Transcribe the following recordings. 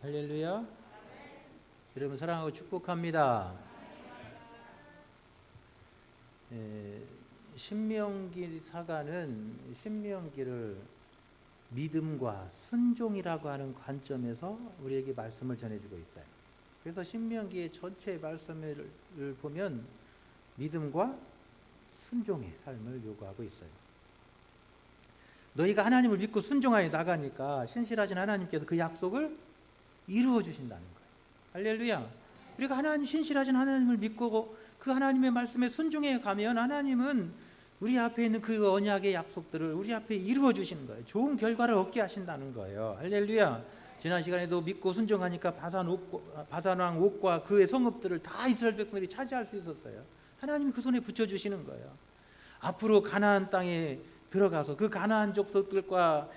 할렐루야. 여러분 사랑하고 축복합니다. 신명기 사가는 신명기를 믿음과 순종이라고 하는 관점에서 우리에게 말씀을 전해주고 있어요. 그래서 신명기의 전체 말씀을 보면 믿음과 순종의 삶을 요구하고 있어요. 너희가 하나님을 믿고 순종하여 나가니까 신실하신 하나님께서 그 약속을 이루어 주신다는 거예요. 할렐루야. 우리가 하나님, 신실하신 하나님을 믿고 그 하나님의 말씀에 순종해 가면 하나님은 우리 앞에 있는 그 언약의 약속들을 우리 앞에 이루어 주시는 거예요. 좋은 결과를 얻게 하신다는 거예요. 할렐루야. 지난 시간에도 믿고 순종하니까 바산왕 옥과 그의 성읍들을 다 이스라엘 백성들이 차지할 수 있었어요. 하나님이 그 손에 붙여주시는 거예요. 앞으로 가나안 땅에 들어가서 그 가나안 족속들과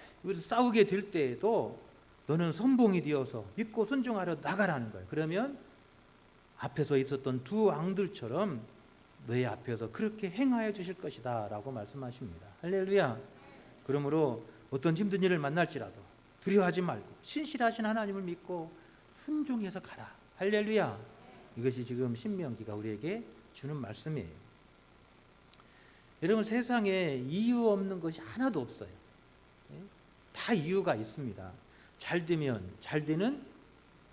싸우게 될 때에도 너는 선봉이 되어서 믿고 순종하려 나가라는 거예요. 그러면 앞에서 있었던 두 왕들처럼 너희 앞에서 그렇게 행하여 주실 것이다 라고 말씀하십니다. 할렐루야. 그러므로 어떤 힘든 일을 만날지라도 두려워하지 말고 신실하신 하나님을 믿고 순종해서 가라. 할렐루야. 이것이 지금 신명기가 우리에게 주는 말씀이에요. 여러분, 세상에 이유 없는 것이 하나도 없어요. 다 이유가 있습니다. 잘 되면 잘 되는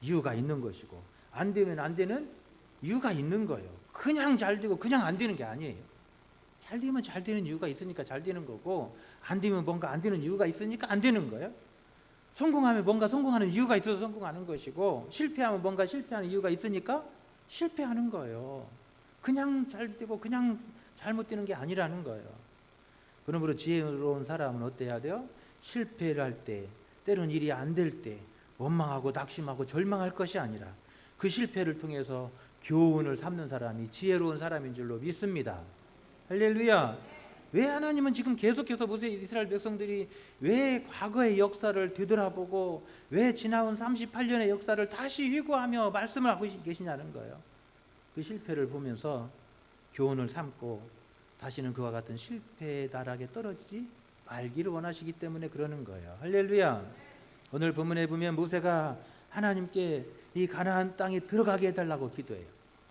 이유가 있는 것이고, 안 되면 안 되는 이유가 있는 거예요. 그냥 잘 되고 그냥 안 되는 게 아니에요. 잘 되면 잘 되는 이유가 있으니까 잘 되는 거고, 안 되면 뭔가 안 되는 이유가 있으니까 안 되는 거예요. 성공하면 뭔가 성공하는 이유가 있어서 성공하는 것이고, 실패하면 뭔가 실패하는 이유가 있으니까 실패하는 거예요. 그냥 잘 되고 그냥 잘못되는 게 아니라는 거예요. 그러므로 지혜로운 사람은 어때야 돼요? 실패를 할 때, 때론 일이 안 될 때 원망하고 낙심하고 절망할 것이 아니라 그 실패를 통해서 교훈을 삼는 사람이 지혜로운 사람인 줄로 믿습니다. 할렐루야. 왜 하나님은 지금 계속해서 보세요. 이스라엘 백성들이 왜 과거의 역사를 되돌아보고 왜 지나온 38년의 역사를 다시 회고하며 말씀을 하고 계시냐는 거예요. 그 실패를 보면서 교훈을 삼고 다시는 그와 같은 실패의 나락에 떨어지지 말기를 원하시기 때문에 그러는 거예요. 할렐루야. 오늘 본문에 보면 모세가 하나님께 이 가나안 땅에 들어가게 해달라고 기도해요.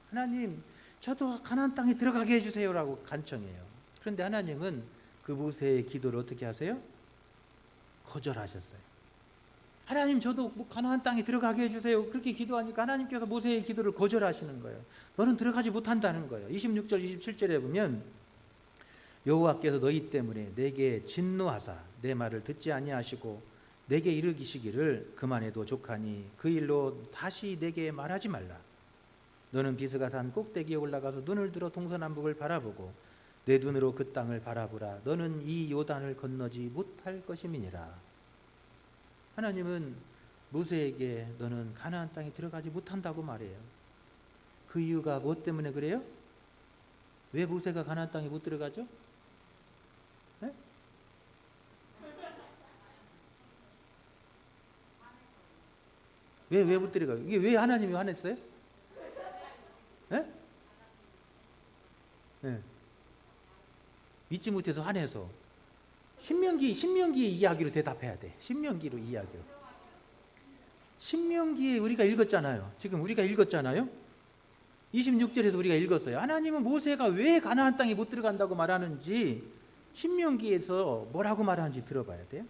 하나님, 저도 가나안 땅에 들어가게 해주세요라고 간청해요. 그런데 하나님은 그 모세의 기도를 어떻게 하세요? 거절하셨어요. 하나님, 저도 가나안 땅에 들어가게 해주세요. 그렇게 기도하니까 하나님께서 모세의 기도를 거절하시는 거예요. 너는 들어가지 못한다는 거예요. 26절 27절에 보면 여호와께서 너희 때문에 내게 진노하사 내 말을 듣지 아니하시고 내게 이르기시기를 그만해도 족하니 그 일로 다시 내게 말하지 말라. 너는 비스가 산 꼭대기에 올라가서 눈을 들어 동서남북을 바라보고 내 눈으로 그 땅을 바라보라. 너는 이 요단을 건너지 못할 것임이니라. 하나님은 모세에게 너는 가나안 땅에 들어가지 못한다고 말해요. 그 이유가 무엇 때문에 그래요? 왜 모세가 가나안 땅에 못 들어가죠? 네? 왜 못 들어가요? 이게 왜 하나님이 화냈어요? 네? 네. 믿지 못해서 화내서 신명기의 이야기로 대답해야 돼. 신명기로 이야기로. 신명기에 우리가 읽었잖아요. 지금 우리가 읽었잖아요. 26절에도 우리가 읽었어요. 하나님은 모세가 왜 가나안 땅에 못 들어간다고 말하는지 신명기에서 뭐라고 말하는지 들어봐야 돼요.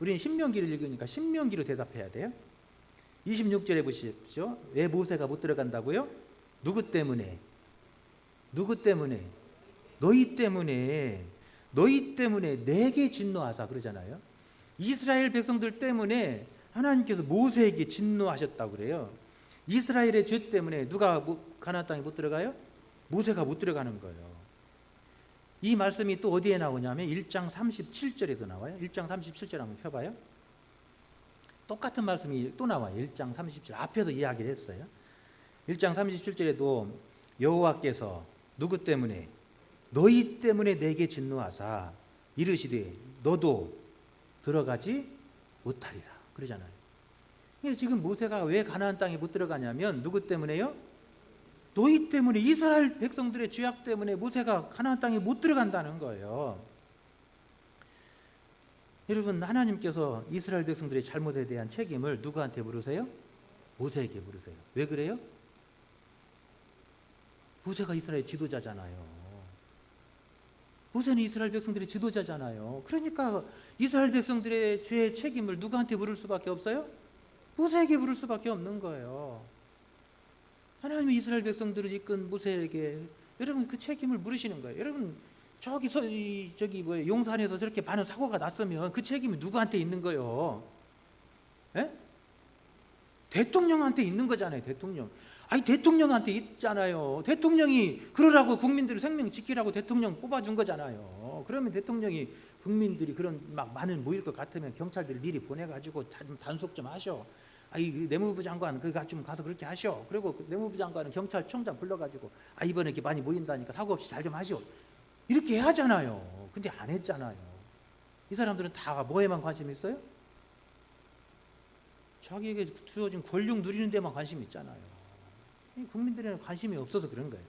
우리는 신명기를 읽으니까 신명기로 대답해야 돼요. 26절에 보십시오. 왜 모세가 못 들어간다고요? 누구 때문에? 누구 때문에? 너희 때문에. 너희 때문에 내게 진노하사 그러잖아요. 이스라엘 백성들 때문에 하나님께서 모세에게 진노하셨다고 그래요. 이스라엘의 죄 때문에 누가 가나안 땅에 못 들어가요? 모세가 못 들어가는 거예요. 이 말씀이 또 어디에 나오냐면 1장 37절에도 나와요. 1장 37절 한번 펴봐요. 똑같은 말씀이 또 나와요. 1장 37절 앞에서 이야기를 했어요. 1장 37절에도 여호와께서 누구 때문에? 너희 때문에 내게 진노하사 이르시되 너도 들어가지 못하리라 그러잖아요. 지금 모세가 왜 가나안 땅에 못 들어가냐면 누구 때문에요? 너희 때문에, 이스라엘 백성들의 죄악 때문에 모세가 가나안 땅에 못 들어간다는 거예요. 여러분, 하나님께서 이스라엘 백성들의 잘못에 대한 책임을 누구한테 물으세요? 모세에게 물으세요. 왜 그래요? 모세가 이스라엘 지도자잖아요. 모세는 이스라엘 백성들의 지도자잖아요. 그러니까 이스라엘 백성들의 죄의 책임을 누구한테 물을 수밖에 없어요? 모세에게 물을 수밖에 없는 거예요. 하나님이 이스라엘 백성들을 이끈 모세에게 여러분 그 책임을 물으시는 거예요. 여러분 저기 용산에서 저렇게 많은 사고가 났으면 그 책임이 누구한테 있는 거예요? 에? 대통령한테 있는 거잖아요. 대통령. 아니 대통령한테 있잖아요. 대통령이 그러라고 국민들의 생명 지키라고 대통령 뽑아준 거잖아요. 그러면 대통령이 국민들이 그런 막 많은 모일 것 같으면 경찰들을 미리 보내가지고 단속 좀 하셔. 이 내무부 장관 그가 좀 가서 그렇게 하셔. 그리고 그 내무부 장관은 경찰청장 불러가지고 이번에 이렇게 많이 모인다니까 사고 없이 잘 좀 하시오. 이렇게 해야 하잖아요. 근데 안 했잖아요. 이 사람들은 다 뭐에만 관심 있어요? 자기에게 주어진 권력 누리는 데만 관심 있잖아요. 국민들에는 관심이 없어서 그런 거예요.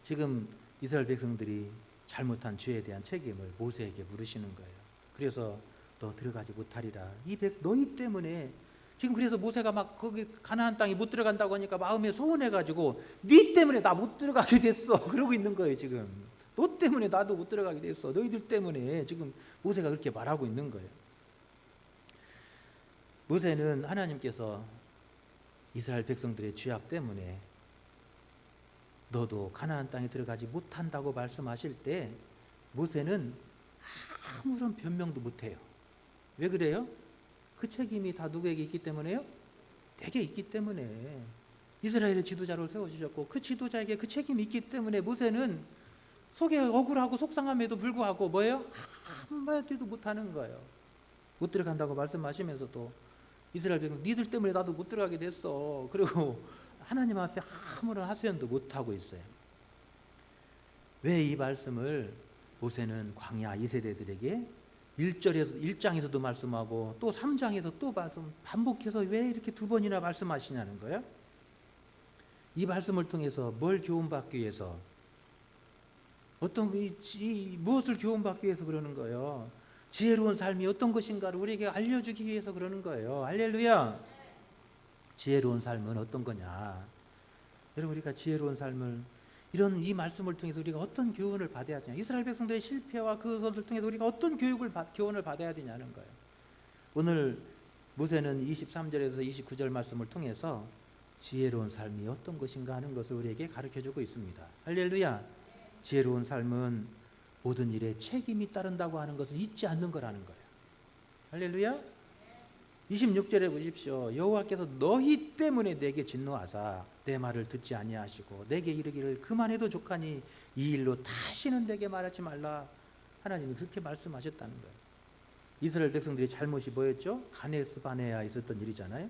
지금 이스라엘 백성들이 잘못한 죄에 대한 책임을 모세에게 물으시는 거예요. 그래서 너 들어가지 못하리라. 너희 때문에 지금 그래서 모세가 막 거기 가나안 땅에 못 들어간다고 하니까 마음에 서운해가지고 네 때문에 나 못 들어가게 됐어. 그러고 있는 거예요 지금. 너 때문에 나도 못 들어가게 됐어. 너희들 때문에 지금 모세가 그렇게 말하고 있는 거예요. 모세는 하나님께서 이스라엘 백성들의 죄악 때문에 너도 가나안 땅에 들어가지 못한다고 말씀하실 때 모세는 아무런 변명도 못해요. 왜 그래요? 그 책임이 다 누구에게 있기 때문에요? 내게 있기 때문에. 이스라엘의 지도자로 세워주셨고 그 지도자에게 그 책임이 있기 때문에 모세는 속에 억울하고 속상함에도 불구하고 뭐예요? 한마디도 못하는 거예요. 못 들어간다고 말씀하시면서도 이스라엘 백성 니들 때문에 나도 못 들어가게 됐어. 그리고 하나님 앞에 아무런 하소연도 못하고 있어요. 왜 이 말씀을 모세는 광야 2세대들에게 1장에서도 말씀하고 또 3장에서 또 반복해서 왜 이렇게 두 번이나 말씀하시냐는 거예요. 이 말씀을 통해서 뭘 교훈받기 위해서 무엇을 교훈받기 위해서 그러는 거예요. 지혜로운 삶이 어떤 것인가를 우리에게 알려주기 위해서 그러는 거예요. 할렐루야. 지혜로운 삶은 어떤 거냐. 여러분 우리가 지혜로운 삶을 이 말씀을 통해서 우리가 어떤 교훈을 받아야 되냐. 이스라엘 백성들의 실패와 그것을 통해서 우리가 어떤 교훈을 받아야 되냐는 거예요. 오늘 모세는 23절에서 29절 말씀을 통해서 지혜로운 삶이 어떤 것인가 하는 것을 우리에게 가르쳐주고 있습니다. 할렐루야. 지혜로운 삶은 모든 일에 책임이 따른다고 하는 것을 잊지 않는 거라는 거예요. 할렐루야. 26절에 보십시오. 여호와께서 너희 때문에 내게 진노하사 내 말을 듣지 아니하시고 내게 이르기를 그만해도 족하니 이 일로 다시는 내게 말하지 말라. 하나님이 그렇게 말씀하셨다는 거예요. 이스라엘 백성들의 잘못이 뭐였죠? 가데스 바네아에 있었던 일이잖아요.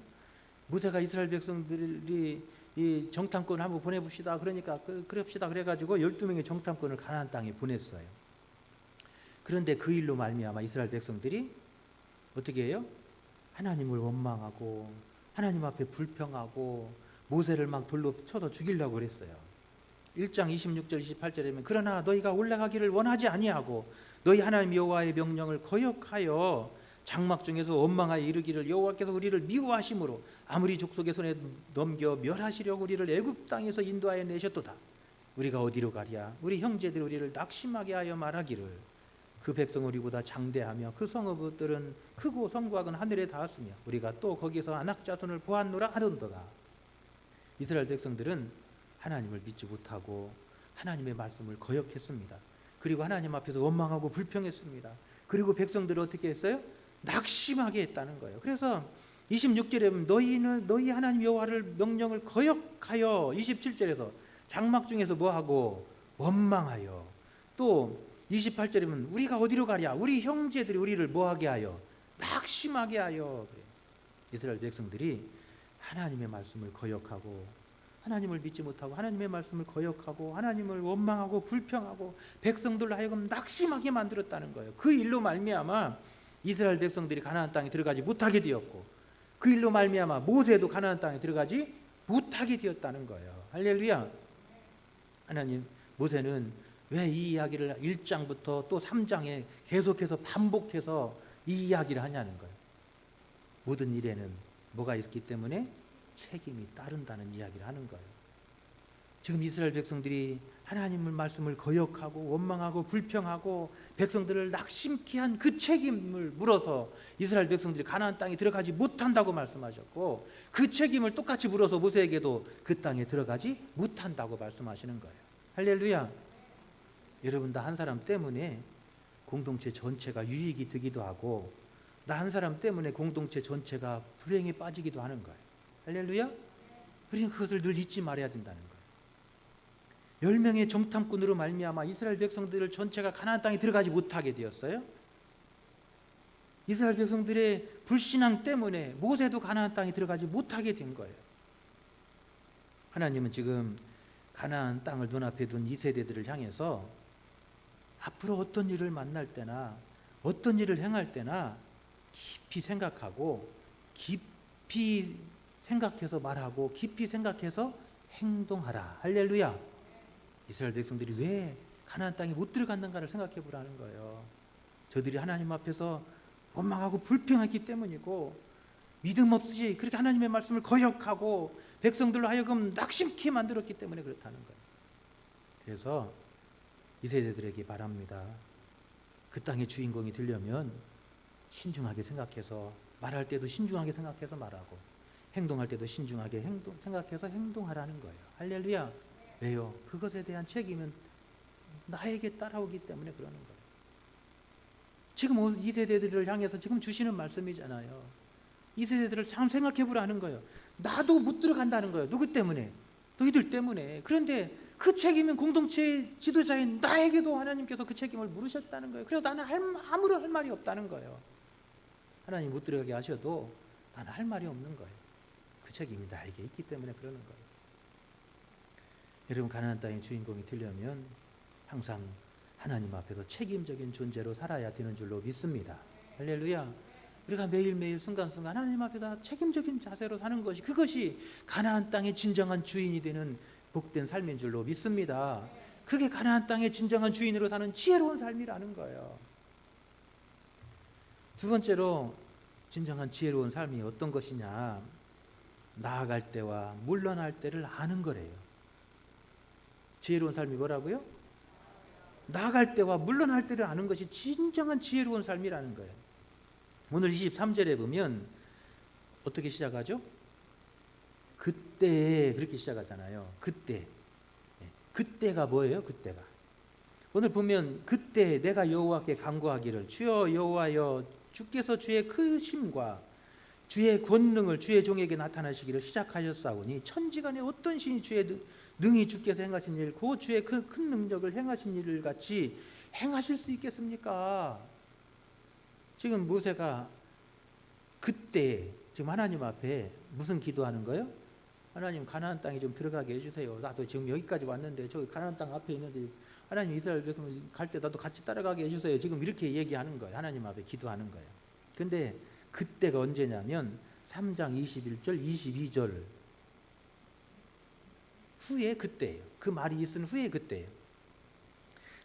모세가 이스라엘 백성들이 이 정탐꾼을 한번 보내봅시다. 그러니까 그럽시다. 그래가지고 12명의 정탐꾼을 가나안 땅에 보냈어요. 그런데 그 일로 말미암아 이스라엘 백성들이 어떻게 해요? 하나님을 원망하고 하나님 앞에 불평하고 모세를 막 돌로 쳐서 죽이려고 그랬어요. 1장 26절 28절에 보면 그러나 너희가 올라가기를 원하지 아니하고 너희 하나님 여호와의 명령을 거역하여 장막 중에서 원망하여 이르기를 여호와께서 우리를 미워하심으로 아무리 족속의 손에 넘겨 멸하시려고 우리를 애굽 땅에서 인도하여 내셨도다. 우리가 어디로 가랴? 우리 형제들이 우리를 낙심하게 하여 말하기를 그 백성은 우리보다 장대하며 그 성읍들은 크고 성곽은 하늘에 닿았으며 우리가 또 거기서 아낙 자손을 보았노라 하던도다. 이스라엘 백성들은 하나님을 믿지 못하고 하나님의 말씀을 거역했습니다. 그리고 하나님 앞에서 원망하고 불평했습니다. 그리고 백성들은 어떻게 했어요? 낙심하게 했다는 거예요. 그래서 26절에 보면 너희 하나님 여호와를 명령을 거역하여 27절에서 장막 중에서 뭐하고 원망하여 또 28절에 보면 우리가 어디로 가랴? 우리 형제들이 우리를 뭐하게 하여? 낙심하게 하여. 그래요. 이스라엘 백성들이 하나님의 말씀을 거역하고 하나님을 믿지 못하고 하나님의 말씀을 거역하고 하나님을 원망하고 불평하고 백성들로 하여금 낙심하게 만들었다는 거예요. 그 일로 말미암아 이스라엘 백성들이 가나안 땅에 들어가지 못하게 되었고 그 일로 말미암아 모세도 가나안 땅에 들어가지 못하게 되었다는 거예요. 할렐루야. 하나님 모세는 왜 이 이야기를 1장부터 또 3장에 계속해서 반복해서 이 이야기를 하냐는 거예요. 모든 일에는 뭐가 있기 때문에? 책임이 따른다는 이야기를 하는 거예요. 지금 이스라엘 백성들이 하나님의 말씀을 거역하고 원망하고 불평하고 백성들을 낙심케 한 그 책임을 물어서 이스라엘 백성들이 가나안 땅에 들어가지 못한다고 말씀하셨고, 그 책임을 똑같이 물어서 모세에게도 그 땅에 들어가지 못한다고 말씀하시는 거예요. 할렐루야. 여러분, 나 한 사람 때문에 공동체 전체가 유익이 되기도 하고, 나 한 사람 때문에 공동체 전체가 불행에 빠지기도 하는 거예요. 할렐루야. 우리는 그것을 늘 잊지 말아야 된다는 거예요. 10명의 정탐꾼으로 말미암아 이스라엘 백성들 전체가 가나안 땅에 들어가지 못하게 되었어요. 이스라엘 백성들의 불신앙 때문에 모세도 가나안 땅에 들어가지 못하게 된 거예요. 하나님은 지금 가나안 땅을 눈앞에 둔 이 세대들을 향해서 앞으로 어떤 일을 만날 때나 어떤 일을 행할 때나 깊이 생각하고 깊이 생각해서 말하고 깊이 생각해서 행동하라. 할렐루야. 이스라엘 백성들이 왜 가나안 땅에 못 들어갔는가를 생각해 보라는 거예요. 저들이 하나님 앞에서 원망하고 불평했기 때문이고, 믿음 없이 그렇게 하나님의 말씀을 거역하고 백성들로 하여금 낙심케 만들었기 때문에 그렇다는 거예요. 그래서 이 세대들에게 바랍니다. 그 땅의 주인공이 되려면 신중하게 생각해서 말할 때도 신중하게 생각해서 말하고, 행동할 때도 신중하게 생각해서 행동하라는 거예요. 할렐루야. 왜요? 그것에 대한 책임은 나에게 따라오기 때문에 그러는 거예요. 지금 이 세대들을 향해서 지금 주시는 말씀이잖아요. 이 세대들을 참 생각해 보라는 거예요. 나도 못 들어간다는 거예요. 누구 때문에? 너희들 때문에. 그런데 그 책임은 공동체 지도자인 나에게도 하나님께서 그 책임을 물으셨다는 거예요. 그래서 나는 아무런 할 말이 없다는 거예요. 하나님 못 들어가게 하셔도 나는 할 말이 없는 거예요. 그 책임이 나에게 있기 때문에 그러는 거예요. 여러분, 가나안 땅의 주인공이 되려면 항상 하나님 앞에서 책임적인 존재로 살아야 되는 줄로 믿습니다. 할렐루야. 우리가 매일매일 순간순간 하나님 앞에서 책임적인 자세로 사는 것이, 그것이 가나안 땅의 진정한 주인이 되는 복된 삶인 줄로 믿습니다. 그게 가나안 땅의 진정한 주인으로 사는 지혜로운 삶이라는 거예요. 두 번째로 진정한 지혜로운 삶이 어떤 것이냐? 나아갈 때와 물러날 때를 아는 거래요. 지혜로운 삶이 뭐라고요? 나아갈 때와 물러날 때를 아는 것이 진정한 지혜로운 삶이라는 거예요. 오늘 23절에 보면 어떻게 시작하죠? 그때, 그렇게 시작하잖아요. 그때. 그때가 뭐예요? 그때가. 오늘 보면 그때 내가 여호와께 간구하기를, 주여 여호와여, 주께서 주의 크심과 주의 권능을 주의 종에게 나타나시기를 시작하셨사오니 천지간에 어떤 신이 주의 능히 주께서 행하신 일, 그 주의 그 큰 능력을 행하신 일을 같이 행하실 수 있겠습니까? 지금 모세가 그때 지금 하나님 앞에 무슨 기도하는 거예요? 하나님, 가나안 땅에 좀 들어가게 해주세요. 나도 지금 여기까지 왔는데 저기 가나안 땅 앞에 있는데 하나님, 이스라엘 백성 갈 때 나도 같이 따라가게 해주세요. 지금 이렇게 얘기하는 거예요. 하나님 앞에 기도하는 거예요. 근데 그때가 언제냐면 3장 21절 22절 후에 그때예요. 그 말이 있은 후에 그때예요.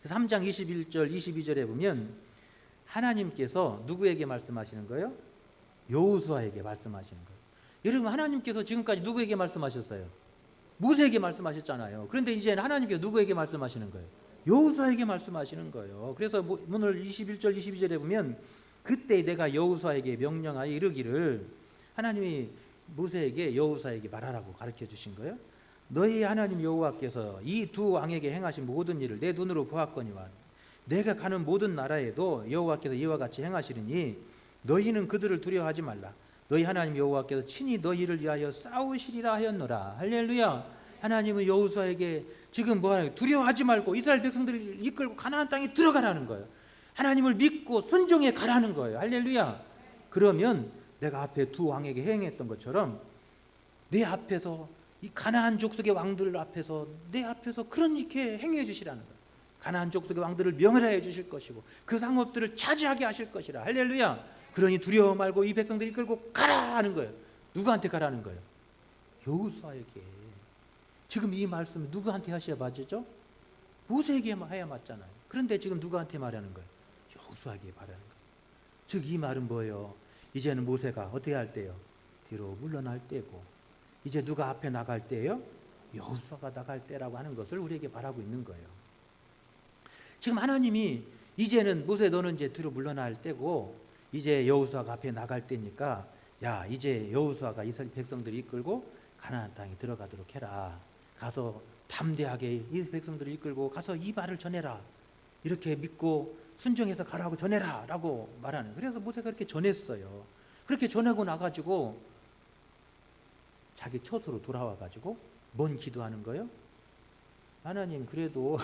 3장 21절 22절에 보면 하나님께서 누구에게 말씀하시는 거예요? 여호수아에게 말씀하시는 거예요. 여러분, 하나님께서 지금까지 누구에게 말씀하셨어요? 모세에게 말씀하셨잖아요. 그런데 이제 하나님께서 누구에게 말씀하시는 거예요? 여호수아에게 말씀하시는 거예요. 그래서 오늘 21절 22절에 보면 그때 내가 여호수아에게 명령하여 이르기를, 하나님이 모세에게 여호수아에게 말하라고 가르쳐 주신 거예요. 너희 하나님 여호와께서 이 두 왕에게 행하신 모든 일을 내 눈으로 보았거니와 내가 가는 모든 나라에도 여호와께서 이와 같이 행하시리니 너희는 그들을 두려워하지 말라. 너희 하나님 여호와께서 친히 너희를 위하여 싸우시리라 하였노라. 할렐루야. 하나님은 여호수아에게 지금 뭐하는, 두려워하지 말고 이스라엘 백성들을 이끌고 가나안 땅에 들어가라는 거예요. 하나님을 믿고 순종해 가라는 거예요. 할렐루야. 그러면 내가 앞에 두 왕에게 행했던 것처럼 내 앞에서 이 가나안 족속의 왕들 앞에서 내 앞에서 그렇게 행해 주시라는 거예요. 가나안 족속의 왕들을 명하여 주실 것이고 그 상업들을 차지하게 하실 것이라. 할렐루야. 그러니 두려워 말고 이 백성들이 끌고 가라 하는 거예요. 누구한테 가라는 거예요? 여호수아에게. 지금 이 말씀은 누구한테 하셔야 맞죠? 모세에게 해야 맞잖아요. 그런데 지금 누구한테 말하는 거예요? 여호수아에게 말하는 거예요. 즉 이 말은 뭐예요? 이제는 모세가 어떻게 할 때요? 뒤로 물러날 때고, 이제 누가 앞에 나갈 때예요? 여호수아가 나갈 때라고 하는 것을 우리에게 말하고 있는 거예요. 지금 하나님이 이제는 모세 너는 이제 뒤로 물러날 때고 이제 여호수아가 앞에 나갈 때니까 야 이제 여호수아가 이스라엘 백성들을 이끌고 가나안 땅에 들어가도록 해라. 가서 담대하게 이 백성들을 이끌고 가서 이 말을 전해라. 이렇게 믿고 순종해서 가라고 전해라 라고 말하는. 그래서 모세가 그렇게 전했어요. 그렇게 전하고 나가지고 자기 처소로 돌아와 가지고 뭔 기도하는 거예요? 하나님 그래도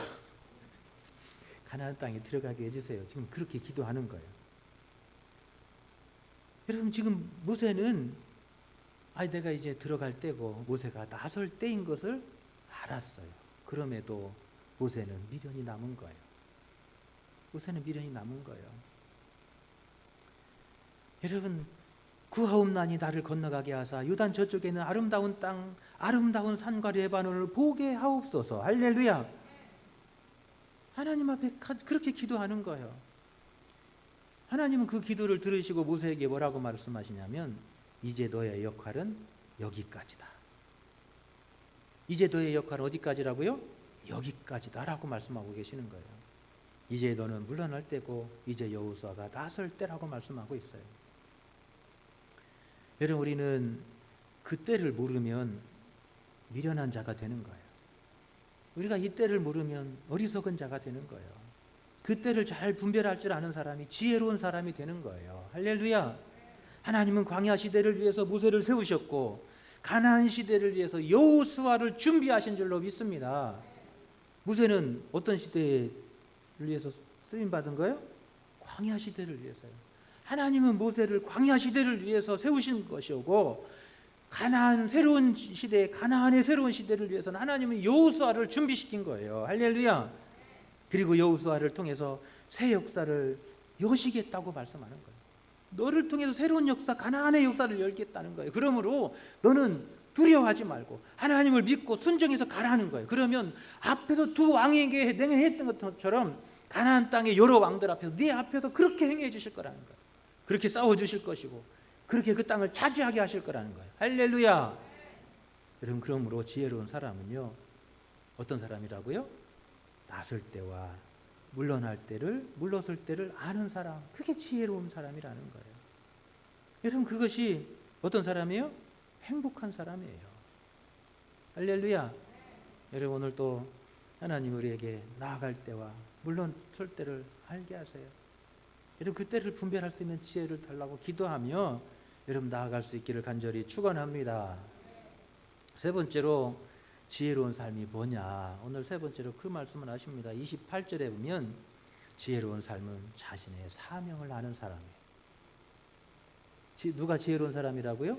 가나안 땅에 들어가게 해주세요. 지금 그렇게 기도하는 거예요. 여러분 지금 모세는 내가 이제 들어갈 때고 모세가 나설 때인 것을 알았어요. 그럼에도 모세는 미련이 남은 거예요. 모세는 미련이 남은 거예요. 여러분 구하옵나니 나를 건너가게 하사 요단 저쪽에는 아름다운 땅 아름다운 산과 레바논을 보게 하옵소서. 할렐루야. 하나님 앞에 그렇게 기도하는 거예요. 하나님은 그 기도를 들으시고 모세에게 뭐라고 말씀하시냐면 이제 너의 역할은 여기까지다. 이제 너의 역할은 어디까지라고요? 여기까지다 라고 말씀하고 계시는 거예요. 이제 너는 물러날 때고 이제 여호수아가 나설 때라고 말씀하고 있어요. 여러분 우리는 그 때를 모르면 미련한 자가 되는 거예요. 우리가 이 때를 모르면 어리석은 자가 되는 거예요. 그 때를 잘 분별할 줄 아는 사람이 지혜로운 사람이 되는 거예요. 할렐루야. 하나님은 광야 시대를 위해서 모세를 세우셨고 가나안 시대를 위해서 여호수아를 준비하신 줄로 믿습니다. 모세는 어떤 시대를 위해서 쓰임 받은 거예요? 광야 시대를 위해서요. 하나님은 모세를 광야 시대를 위해서 세우신 것이고 가나안 새로운 시대, 가나안의 새로운 시대를 위해서는 하나님은 여호수아를 준비시킨 거예요. 할렐루야. 그리고 여호수아를 통해서 새 역사를 여시겠다고 말씀하는 거예요. 너를 통해서 새로운 역사, 가나안의 역사를 열겠다는 거예요. 그러므로 너는 두려워하지 말고 하나님을 믿고 순종해서 가라는 거예요. 그러면 앞에서 두 왕에게 내가 했던 것처럼 가나안 땅의 여러 왕들 앞에서 네 앞에서 그렇게 행해 주실 거라는 거예요. 그렇게 싸워 주실 것이고 그렇게 그 땅을 차지하게 하실 거라는 거예요. 할렐루야. 여러분 그러므로 지혜로운 사람은요 어떤 사람이라고요? 나설 때와 물러날 때를 물러설 때를 아는 사람, 그게 지혜로운 사람이라는 거예요. 여러분 그것이 어떤 사람이에요? 행복한 사람이에요. 할렐루야. 여러분 오늘 또 하나님 우리에게 나아갈 때와 물러설 때를 알게 하세요. 여러분 그 때를 분별할 수 있는 지혜를 달라고 기도하며 여러분 나아갈 수 있기를 간절히 축원합니다. 세 번째로 지혜로운 삶이 뭐냐? 오늘 세 번째로 그 말씀을 하십니다. 28절에 보면 지혜로운 삶은 자신의 사명을 아는 사람이에요. 누가 지혜로운 사람이라고요?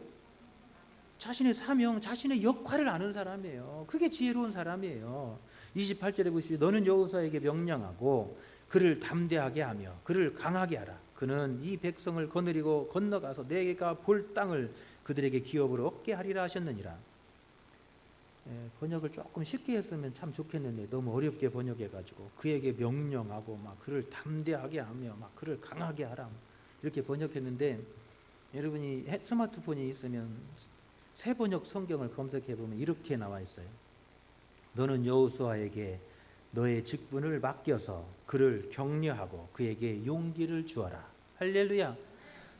자신의 사명, 자신의 역할을 아는 사람이에요. 그게 지혜로운 사람이에요. 28절에 보시면 너는 여호수아에게 명령하고 그를 담대하게 하며 그를 강하게 하라. 그는 이 백성을 거느리고 건너가서 내가 볼 땅을 그들에게 기업으로 얻게 하리라 하셨느니라. 번역을 조금 쉽게 했으면 참 좋겠는데 너무 어렵게 번역해가지고 그에게 명령하고 막 그를 담대하게 하며 막 그를 강하게 하라 이렇게 번역했는데 여러분이 스마트폰이 있으면 새 번역 성경을 검색해 보면 이렇게 나와 있어요. 너는 여호수아에게 너의 직분을 맡겨서 그를 격려하고 그에게 용기를 주어라. 할렐루야.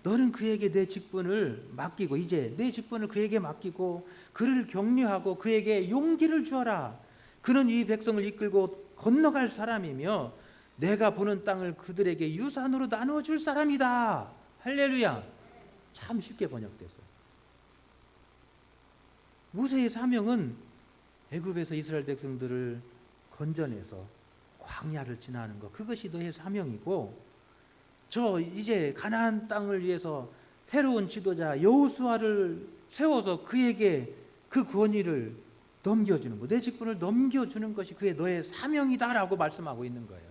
너는 그에게 내 직분을 맡기고 이제 내 직분을 그에게 맡기고 그를 격려하고 그에게 용기를 주어라. 그는 이 백성을 이끌고 건너갈 사람이며 내가 보는 땅을 그들에게 유산으로 나눠줄 사람이다. 할렐루야. 참 쉽게 번역됐어요. 모세의 사명은 애굽에서 이스라엘 백성들을 건져내서 광야를 지나는 것, 그것이 너의 사명이고 저 이제 가나안 땅을 위해서 새로운 지도자 여호수아를 세워서 그에게 그 권위를 넘겨주는 것, 내 직분을 넘겨주는 것이 그의 너의 사명이다라고 말씀하고 있는 거예요.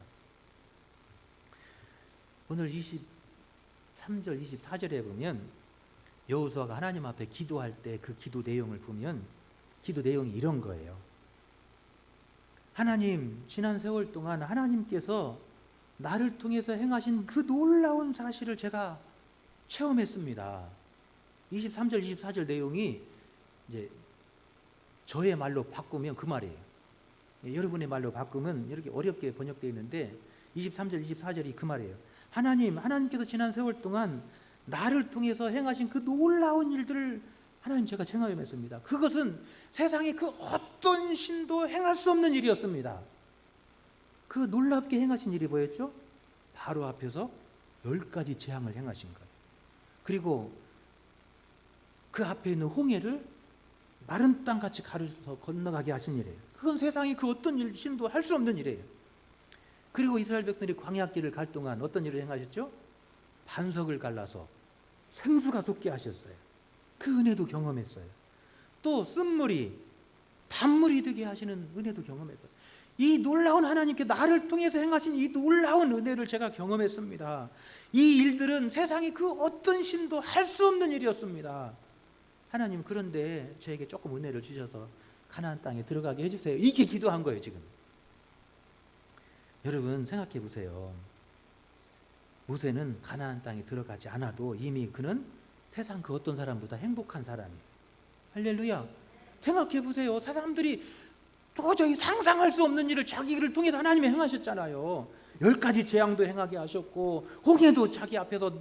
오늘 23절 24절에 보면 여호수아가 하나님 앞에 기도할 때 그 기도 내용을 보면 기도 내용이 이런 거예요. 하나님, 지난 세월 동안 하나님께서 나를 통해서 행하신 그 놀라운 사실을 제가 체험했습니다. 23절, 24절 내용이 이제 저의 말로 바꾸면 그 말이에요. 여러분의 말로 바꾸면 이렇게 어렵게 번역되어 있는데 23절, 24절이 그 말이에요. 하나님께서 지난 세월 동안 나를 통해서 행하신 그 놀라운 일들을 하나님 제가 체험했습니다. 그것은 세상에 그 어떤 신도 행할 수 없는 일이었습니다. 그 놀랍게 행하신 일이 뭐였죠? 바로 앞에서 10가지 재앙을 행하신 거예요. 그리고 그 앞에 있는 홍해를 마른 땅같이 가르쳐서 건너가게 하신 일이에요. 그건 세상에 그 어떤 신도 할 수 없는 일이에요. 그리고 이스라엘 백성들이 광야길을 갈 동안 어떤 일을 행하셨죠? 반석을 갈라서 생수가 솟게 하셨어요. 그 은혜도 경험했어요. 또 쓴물이 단물이 되게 하시는 은혜도 경험했어요. 이 놀라운 하나님께 나를 통해서 행하신 이 놀라운 은혜를 제가 경험했습니다. 이 일들은 세상에 그 어떤 신도 할 수 없는 일이었습니다. 하나님, 그런데 저에게 조금 은혜를 주셔서 가나안 땅에 들어가게 해주세요. 이게 기도한 거예요. 지금 여러분 생각해 보세요. 모세는 가나안 땅에 들어가지 않아도 이미 그는 세상 그 어떤 사람보다 행복한 사람이에요. 할렐루야. 생각해 보세요. 사람들이 도저히 상상할 수 없는 일을 자기를 통해서 하나님이 행하셨잖아요. 10가지 재앙도 행하게 하셨고, 홍해도 자기 앞에서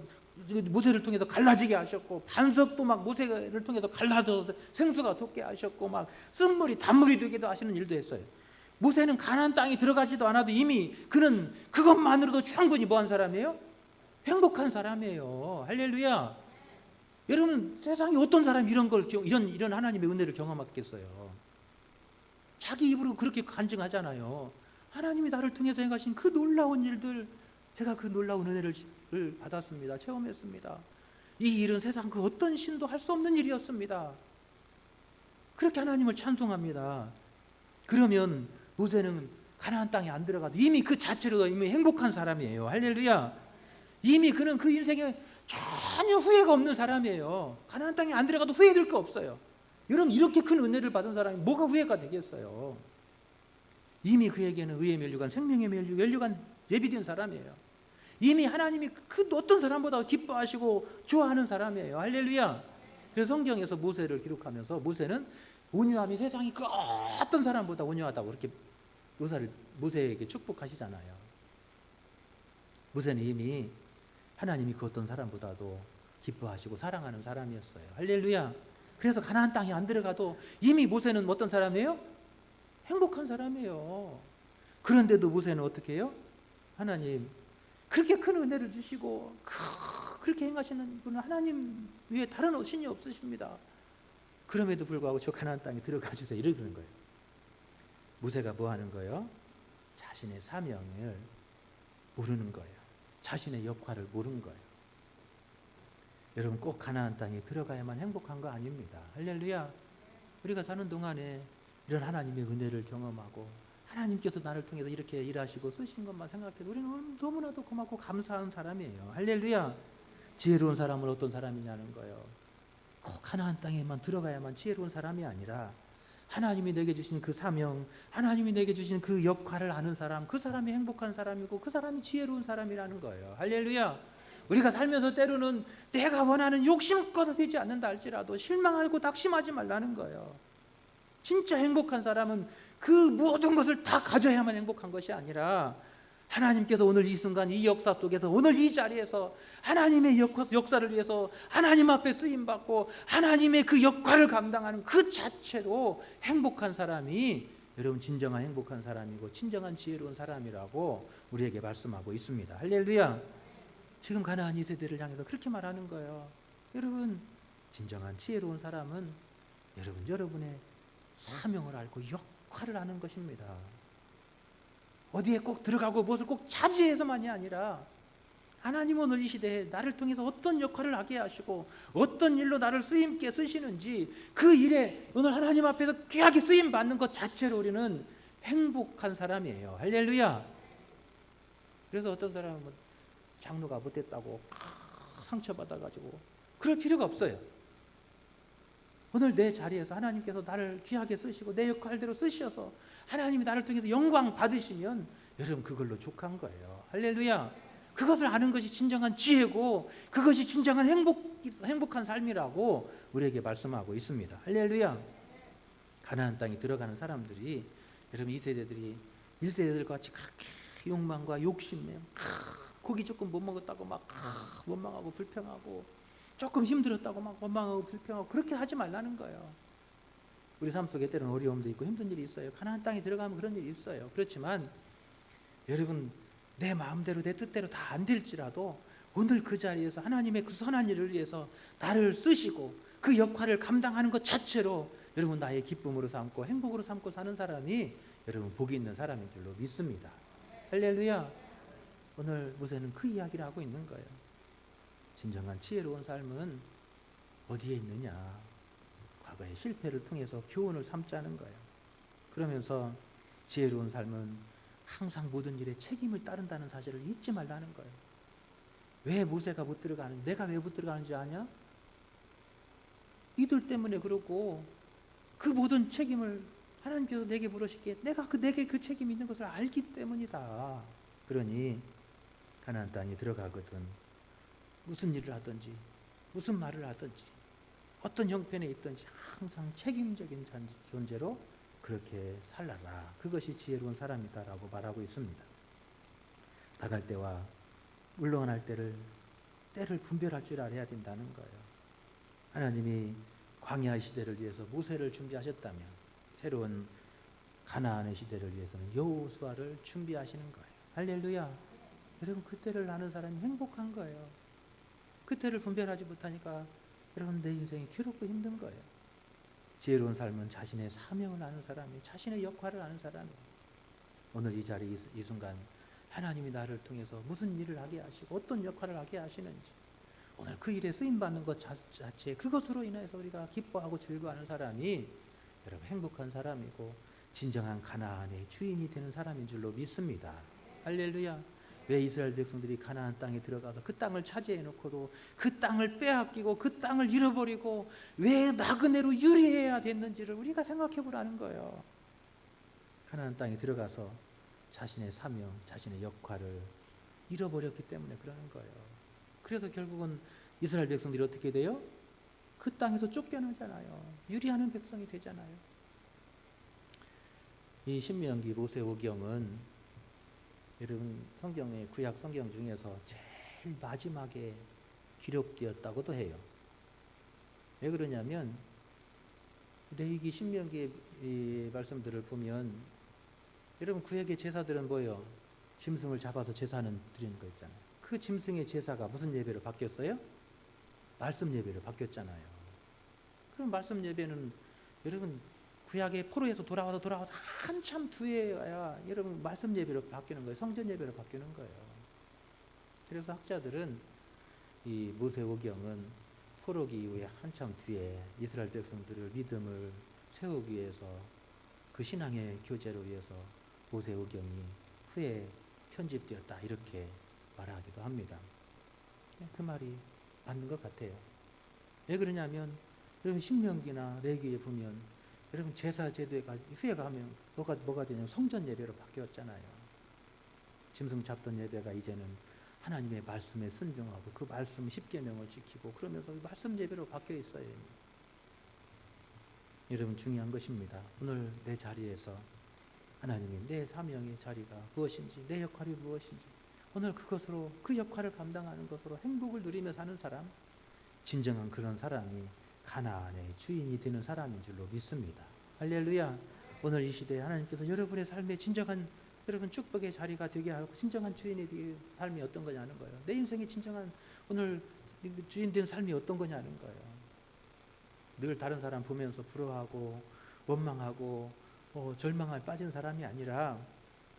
모세를 통해서 갈라지게 하셨고, 반석도 막 모세를 통해서 갈라져서 생수가 솟게 하셨고, 막 쓴물이 단물이 되기도 하시는 일도 했어요. 모세는 가나안 땅에 들어가지도 않아도 이미 그는 그것만으로도 충분히 뭐한 사람이에요? 행복한 사람이에요. 할렐루야. 여러분, 세상에 어떤 사람이 이런 하나님의 은혜를 경험했겠어요? 자기 입으로 그렇게 간증하잖아요. 하나님이 나를 통해서 행하신 그 놀라운 일들, 제가 그 놀라운 은혜를 받았습니다. 체험했습니다. 이 일은 세상 그 어떤 신도 할 수 없는 일이었습니다. 그렇게 하나님을 찬송합니다. 그러면 모세는 가나안 땅에 안 들어가도 이미 그 자체로 이미 행복한 사람이에요. 할렐루야. 이미 그는 그 인생에 전혀 후회가 없는 사람이에요. 가나안 땅에 안 들어가도 후회될 거 없어요. 여러분, 이렇게 큰 은혜를 받은 사람이 뭐가 후회가 되겠어요? 이미 그에게는 의의 면류관, 생명의 면류관 예비된 사람이에요. 이미 하나님이 그 어떤 사람보다 기뻐하시고 좋아하는 사람이에요. 할렐루야. 그래서 성경에서 모세를 기록하면서 모세는 온유함이 세상이 그 어떤 사람보다 온유하다고 그렇게 모세에게 축복하시잖아요. 모세는 이미 하나님이 그 어떤 사람보다도 기뻐하시고 사랑하는 사람이었어요. 할렐루야. 그래서 가나안 땅에 안 들어가도 이미 모세는 어떤 사람이에요? 행복한 사람이에요. 그런데도 모세는 어떻게 해요? 하나님, 그렇게 큰 은혜를 주시고 그렇게 행하시는 분은 하나님 외에 다른 신이 없으십니다. 그럼에도 불구하고 저 가나안 땅에 들어가 주세요. 이러는 거예요. 모세가 뭐 하는 거예요? 자신의 사명을 모르는 거예요. 자신의 역할을 모르는 거예요. 여러분, 꼭 가나안 땅에 들어가야만 행복한 거 아닙니다. 할렐루야. 우리가 사는 동안에 이런 하나님의 은혜를 경험하고 하나님께서 나를 통해서 이렇게 일하시고 쓰신 것만 생각해도 우리는 너무나도 고맙고 감사한 사람이에요. 할렐루야. 지혜로운 사람은 어떤 사람이냐는 거예요. 꼭 가나안 땅에만 들어가야만 지혜로운 사람이 아니라 하나님이 내게 주신 그 사명, 하나님이 내게 주신 그 역할을 아는 사람, 그 사람이 행복한 사람이고 그 사람이 지혜로운 사람이라는 거예요. 할렐루야. 우리가 살면서 때로는 내가 원하는 욕심껏 되지 않는다 할지라도 실망하고 낙심하지 말라는 거예요. 진짜 행복한 사람은 그 모든 것을 다 가져야만 행복한 것이 아니라 하나님께서 오늘 이 순간 이 역사 속에서 오늘 이 자리에서 하나님의 역사를 위해서 하나님 앞에 쓰임받고 하나님의 그 역할을 감당하는 그 자체로 행복한 사람이 여러분 진정한 행복한 사람이고 진정한 지혜로운 사람이라고 우리에게 말씀하고 있습니다. 할렐루야. 지금 가나안 2세대를 향해서 그렇게 말하는 거예요. 여러분, 진정한 지혜로운 사람은 여러분의 사명을 알고 역할을 아는 것입니다. 어디에 꼭 들어가고 무엇을 꼭 차지해서만이 아니라 하나님 오늘 이 시대에 나를 통해서 어떤 역할을 하게 하시고 어떤 일로 나를 쓰임께 쓰시는지 그 일에 오늘 하나님 앞에서 귀하게 쓰임 받는 것 자체로 우리는 행복한 사람이에요. 할렐루야. 그래서 어떤 사람은 장로가 못됐다고 상처받아가지고 그럴 필요가 없어요. 오늘 내 자리에서 하나님께서 나를 귀하게 쓰시고 내 역할대로 쓰셔서 하나님이 나를 통해서 영광 받으시면 여러분 그걸로 족한 거예요. 할렐루야. 그것을 아는 것이 진정한 지혜고 그것이 진정한 행복한 삶이라고 우리에게 말씀하고 있습니다. 할렐루야. 가나안 땅에 들어가는 사람들이 여러분 이 세대들이 1세대들 같이 그렇게 욕망과 욕심내 고기 조금 못 먹었다고 막 원망하고 불평하고 조금 힘들었다고 막 원망하고 불평하고 그렇게 하지 말라는 거예요. 우리 삶 속에 때로는 어려움도 있고 힘든 일이 있어요. 가나안 땅에 들어가면 그런 일이 있어요. 그렇지만 여러분 내 마음대로 내 뜻대로 다 안 될지라도 오늘 그 자리에서 하나님의 그 선한 일을 위해서 나를 쓰시고 그 역할을 감당하는 것 자체로 여러분 나의 기쁨으로 삼고 행복으로 삼고 사는 사람이 여러분 복이 있는 사람인 줄로 믿습니다. 할렐루야. 오늘 모세는 그 이야기를 하고 있는 거예요. 진정한 지혜로운 삶은 어디에 있느냐? 과거의 실패를 통해서 교훈을 삼자는 거예요. 그러면서 지혜로운 삶은 항상 모든 일에 책임을 따른다는 사실을 잊지 말라는 거예요. 왜 모세가 못 들어가는지, 내가 왜 못 들어가는지 아냐? 이들 때문에 그러고 그 모든 책임을 하나님께서 내게 물으시기에 내게 그 책임이 있는 것을 알기 때문이다. 그러니 가나안 땅에 들어가거든 무슨 일을 하든지 무슨 말을 하든지 어떤 형편에 있든지 항상 책임적인 존재로 그렇게 살아라. 그것이 지혜로운 사람이다라고 말하고 있습니다. 나갈 때와 물러날 때를 분별할 줄 알아야 된다는 거예요. 하나님이 광야 시대를 위해서 모세를 준비하셨다면 새로운 가나안의 시대를 위해서는 여호수아를 준비하시는 거예요. 할렐루야. 여러분 그때를 아는 사람이 행복한 거예요. 그때를 분별하지 못하니까 여러분 내 인생이 괴롭고 힘든 거예요. 지혜로운 삶은 자신의 사명을 아는 사람이 자신의 역할을 아는 사람이 오늘 이 자리 이 순간 하나님이 나를 통해서 무슨 일을 하게 하시고 어떤 역할을 하게 하시는지 오늘 그 일에 쓰임받는 것 자체 그것으로 인해서 우리가 기뻐하고 즐거워하는 사람이 여러분 행복한 사람이고 진정한 가나안의 주인이 되는 사람인 줄로 믿습니다. 할렐루야. 왜 이스라엘 백성들이 가나안 땅에 들어가서 그 땅을 차지해 놓고도 그 땅을 빼앗기고 그 땅을 잃어버리고 왜 나그네로 유리해야 됐는지를 우리가 생각해 보라는 거예요. 가나안 땅에 들어가서 자신의 사명, 자신의 역할을 잃어버렸기 때문에 그러는 거예요. 그래서 결국은 이스라엘 백성들이 어떻게 돼요? 그 땅에서 쫓겨나잖아요. 유리하는 백성이 되잖아요. 이 신명기 모세오경은 여러분 성경의 구약 성경 중에서 제일 마지막에 기록되었다고도 해요. 왜 그러냐면 레위기 신명기의 이 말씀들을 보면 여러분 구약의 제사들은 뭐예요? 짐승을 잡아서 제사는 드리는 거 있잖아요. 그 짐승의 제사가 무슨 예배로 바뀌었어요? 말씀 예배로 바뀌었잖아요. 그럼 말씀 예배는 여러분 구약의 포로에서 돌아와서 한참 뒤에야 여러분 말씀 예배로 바뀌는 거예요. 성전 예배로 바뀌는 거예요. 그래서 학자들은 이 모세오경은 포로기 이후에 한참 뒤에 이스라엘 백성들을 믿음을 세우기 위해서 그 신앙의 교제를 위해서 모세오경이 후에 편집되었다 이렇게 말하기도 합니다. 그 말이 맞는 것 같아요. 왜 그러냐면 여러분 신명기나 레위기에 보면 여러분 제사 제도가 후회가 하면 뭐가 되냐면 성전 예배로 바뀌었잖아요. 짐승 잡던 예배가 이제는 하나님의 말씀에 순종하고 그 말씀 10계명을 지키고 그러면서 말씀 예배로 바뀌어 있어요. 여러분 중요한 것입니다. 오늘 내 자리에서 하나님이 내 사명의 자리가 무엇인지 내 역할이 무엇인지 오늘 그것으로 그 역할을 감당하는 것으로 행복을 누리며 사는 사람 진정한 그런 사람이 가나안의 주인이 되는 사람인 줄로 믿습니다. 할렐루야. 오늘 이 시대에 하나님께서 여러분의 삶에 진정한 여러분 축복의 자리가 되게 하고 진정한 주인의 삶이 어떤 거냐는 거예요. 내 인생의 진정한 오늘 주인 된 삶이 어떤 거냐는 거예요. 늘 다른 사람 보면서 부러워하고 원망하고 절망에 빠진 사람이 아니라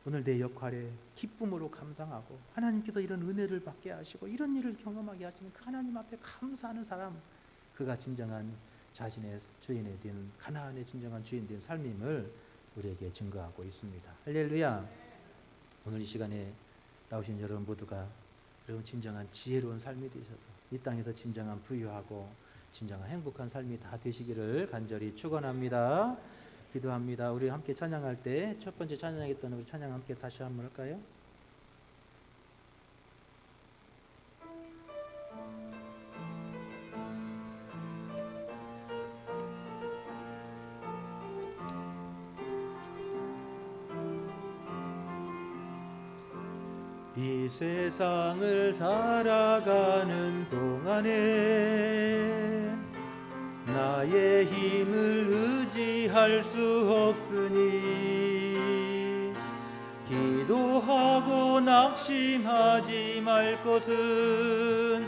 오늘 내 역할에 기쁨으로 감당하고 하나님께서 이런 은혜를 받게 하시고 이런 일을 경험하게 하시는 그 하나님 앞에 감사하는 사람 그가 진정한 자신의 주인에 된 가나안의 진정한 주인 된 삶임을 우리에게 증거하고 있습니다. 할렐루야. 오늘 이 시간에 나오신 여러분 모두가 여러분 진정한 지혜로운 삶이 되셔서 이 땅에서 진정한 부유하고 진정한 행복한 삶이 다 되시기를 간절히 축원합니다. 기도합니다. 우리 함께 찬양할 때 첫 번째 찬양했던 우리 찬양 함께 다시 한번 할까요? 이 세상을 살아가는 동안에 나의 힘을 의지할 수 없으니 기도하고 낙심하지 말 것은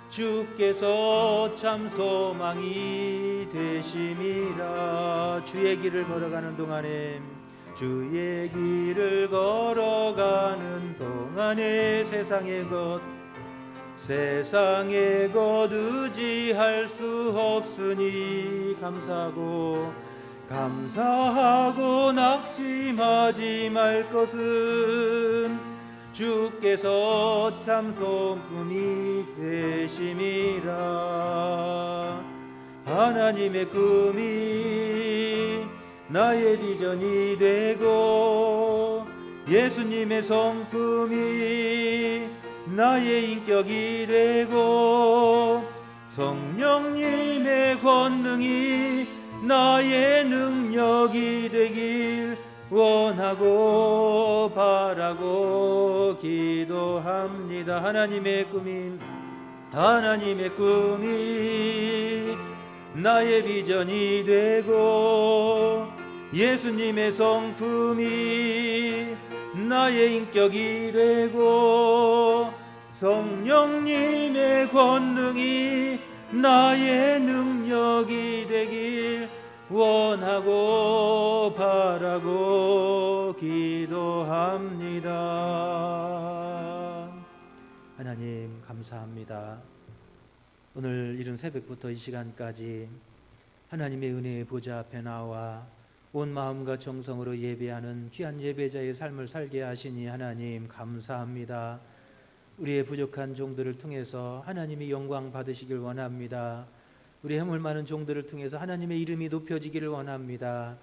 주께서 참 소망이 되심이라. 주의 길을 걸어가는 동안에 주의 길을 걸어가는 동안에 세상의 것 의지할 수 없으니 감사하고 낙심하지 말 것은 주께서 참 소금이 되심이라. 하나님의 꿈이 나의 비전이 되고 예수님의 성품이 나의 인격이 되고 성령님의 권능이 나의 능력이 되길 원하고 바라고 기도합니다. 하나님의 꿈이 나의 비전이 되고 예수님의 성품이 나의 인격이 되고 성령님의 권능이 나의 능력이 되길 원하고 바라고 기도합니다. 하나님 감사합니다. 오늘 이른 새벽부터 이 시간까지 하나님의 은혜의 보좌 앞에 나와 온 마음과 정성으로 예배하는 귀한 예배자의 삶을 살게 하시니 하나님 감사합니다. 우리의 부족한 종들을 통해서 하나님이 영광 받으시길 원합니다. 우리 해물 많은 종들을 통해서 하나님의 이름이 높여지기를 원합니다.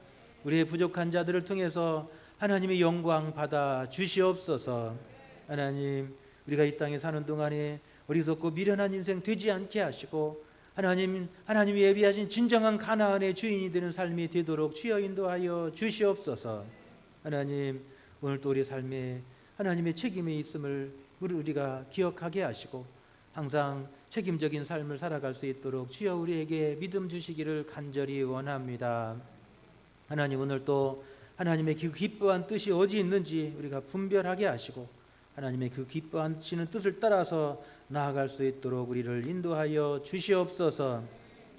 우리의 부족한 자들을 통해서 하나님의 영광 받아 주시옵소서. 하나님, 우리가 이 땅에 사는 동안에 어리석고 미련한 인생 되지 않게 하시고 하나님이 예비하신 진정한 가나안의 주인이 되는 삶이 되도록 주여 인도하여 주시옵소서. 하나님, 오늘도 우리 삶에 하나님의 책임이 있음을 우리가 기억하게 하시고 항상 책임적인 삶을 살아갈 수 있도록 주여 우리에게 믿음 주시기를 간절히 원합니다. 하나님, 오늘도 하나님의 그 기뻐한 뜻이 어디 있는지 우리가 분별하게 하시고 하나님의 그 기뻐하시는 뜻을 따라서 나아갈 수 있도록 우리를 인도하여 주시옵소서.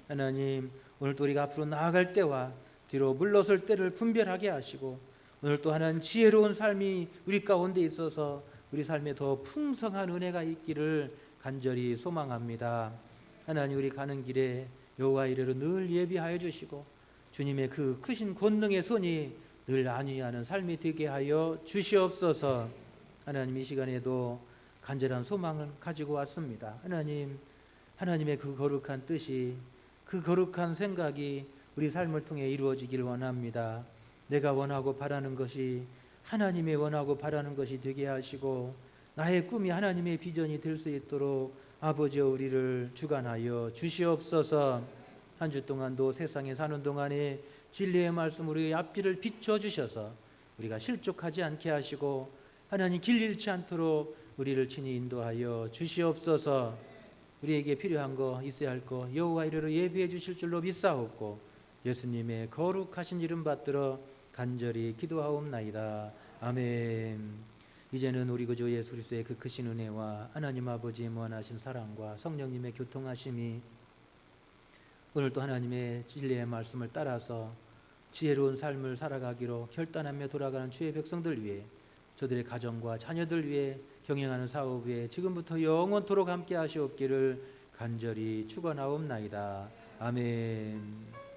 하나님, 오늘도 우리가 앞으로 나아갈 때와 뒤로 물러설 때를 분별하게 하시고 오늘도 하나님 지혜로운 삶이 우리 가운데 있어서 우리 삶에 더 풍성한 은혜가 있기를 간절히 소망합니다. 하나님, 우리 가는 길에 여호와 이레로 늘 예비하여 주시고 주님의 그 크신 권능의 손이 늘 안위하는 삶이 되게 하여 주시옵소서. 하나님, 이 시간에도 간절한 소망을 가지고 왔습니다. 하나님의 그 거룩한 뜻이, 그 거룩한 생각이 우리 삶을 통해 이루어지길 원합니다. 내가 원하고 바라는 것이 하나님의 원하고 바라는 것이 되게 하시고 나의 꿈이 하나님의 비전이 될 수 있도록 아버지여 우리를 주관하여 주시옵소서. 한 주 동안도 세상에 사는 동안에 진리의 말씀으로 우리의 앞길을 비춰주셔서 우리가 실족하지 않게 하시고 하나님 길 잃지 않도록 우리를 친히 인도하여 주시옵소서. 우리에게 필요한 거 있어야 할 거 여호와 이레로 예비해 주실 줄로 믿사옵고 예수님의 거룩하신 이름 받들어 간절히 기도하옵나이다. 아멘. 이제는 우리 구주 예수 그리스도의 그 크신 은혜와 하나님 아버지의 무한하신 사랑과 성령님의 교통하심이 오늘도 하나님의 진리의 말씀을 따라서 지혜로운 삶을 살아가기로 결단하며 돌아가는 주의 백성들 위해 저들의 가정과 자녀들 위해 경영하는 사업 위에 지금부터 영원토록 함께 하시옵기를 간절히 축원하옵나이다. 아멘.